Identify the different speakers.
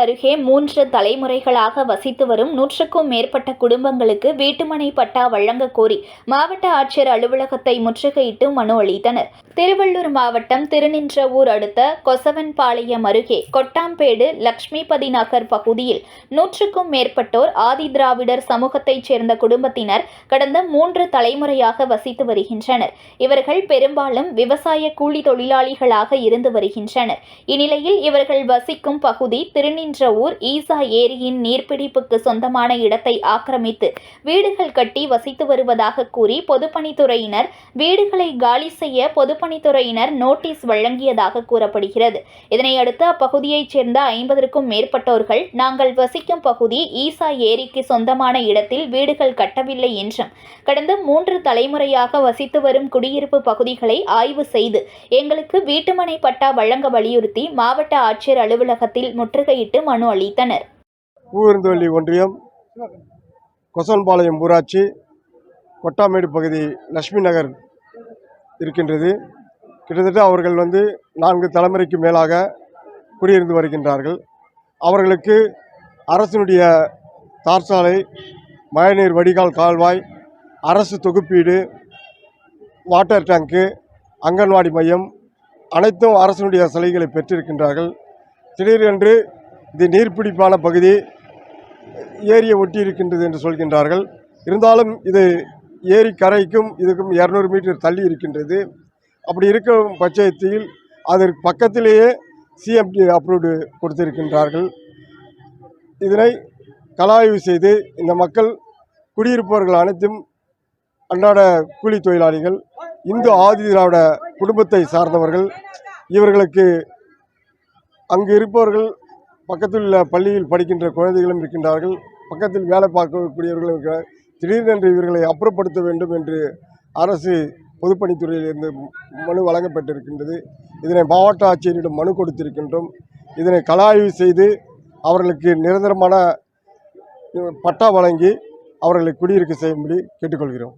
Speaker 1: அருகே 3 தலைமுறைகளாக வசித்து வரும் 100க்கும் மேற்பட்ட குடும்பங்களுக்கு வீட்டுமனை பட்டா வழங்கக் கோரி மாவட்ட ஆட்சியர் அலுவலகத்தை முற்றுகையிட்டு மனு அளித்தனர். திருவள்ளூர் மாவட்டம் திருநின்றவூர் அடுத்த கொசவன்பாளையம் அருகே கொட்டாம்பேடு லட்சுமிபதி நகர் பகுதியில் 100க்கும் மேற்பட்டோர் ஆதிதிராவிடர் சமூகத்தைச் சேர்ந்த குடும்பத்தினர் கடந்த 3 தலைமுறையாக வசித்து வருகின்றனர். இவர்கள் பெரும்பாலும் விவசாய கூலி தொழிலாளிகளாக இருந்து வருகின்றனர். இந்நிலையில் இவர்கள் வசிக்கும் பகுதி திருநின்றவூர் ஈசா ஏரியின் நீர்பிடிப்புக்கு சொந்தமான இடத்தை ஆக்கிரமித்து வீடுகள் கட்டி வசித்து வருவதாக கூறி பொதுப்பணித்துறையினர் வீடுகளை காலி செய்ய பொதுப்பணித்துறையினர் நோட்டீஸ் வழங்கியதாக கூறப்படுகிறது. இதனையடுத்து அப்பகுதியைச் சேர்ந்த 50க்கும் மேற்பட்டோர்கள் நாங்கள் வசிக்கும் பகுதி ஈசா ஏரிக்கு சொந்தமான இடத்தில் வீடுகள் கட்டவில்லை என்றும் கடந்த 3 தலைமுறையாக வசித்து வரும் குடியிருப்பு பகுதிகளை ஆய்வு செய்து எங்களுக்கு வீட்டுமனை பட்டா வழங்க வலியுறுத்தி மாவட்ட ஆட்சியர் அலுவலகத்தில் முற்றுகையிட்டு மனு அளித்தனர்.
Speaker 2: பூவிருந்தவல்லி ஒன்றியம் கொசவன்பாளையம் ஊராட்சி கொட்டாமேடு பகுதி லட்சுமி நகர் இருக்கின்றது. கிட்டத்தட்ட அவர்கள் 4 தலைமுறைக்கு மேலாக குடியிருந்து வருகின்றார்கள். அவர்களுக்கு அரசினுடைய தார்சாலை, மழைநீர் வடிகால் கால்வாய், அரசு தொகுப்பீடு, வாட்டர் டேங்கு, அங்கன்வாடி மையம் அனைத்தும் அரசினுடைய சலுகைகளை பெற்றிருக்கின்றார்கள். திடீரென்று இது நீர்பிடிப்பான பகுதி, ஏரியை ஒட்டி இருக்கின்றது என்று சொல்கின்றார்கள். இருந்தாலும் இது ஏரி கரைக்கும் இதுக்கும் 200 மீட்டர் தள்ளி இருக்கின்றது. அப்படி இருக்கும் பட்சத்தில் அதற்கு பக்கத்திலேயே சிஎம்டி அப்ரூவ்டு கொடுத்திருக்கின்றார்கள். இதனை கலாய்வு செய்து இந்த மக்கள் குடியிருப்பவர்கள் அனைத்தும் அன்றாட கூலி தொழிலாளிகள், இந்து ஆதி திராவிட குடும்பத்தை சார்ந்தவர்கள். இவர்களுக்கு அங்கு இருப்பவர்கள் பக்கத்தில் உள்ள பள்ளியில் படிக்கின்ற குழந்தைகளும் இருக்கின்றார்கள். பக்கத்தில் வேலை பார்க்கக்கூடியவர்களும் இருக்கிறார். திடீரென்று இவர்களை அப்புறப்படுத்த வேண்டும் என்று அரசு பொதுப்பணித்துறையிலிருந்து மனு வழங்கப்பட்டிருக்கின்றது. இதனை மாவட்ட ஆட்சியரிடம் மனு கொடுத்திருக்கின்றோம். இதனை கலாய்வு செய்து அவர்களுக்கு நிரந்தரமான பட்டா வழங்கி அவர்களை குடியிருக்க செய்யும்படி கேட்டுக்கொள்கிறோம்.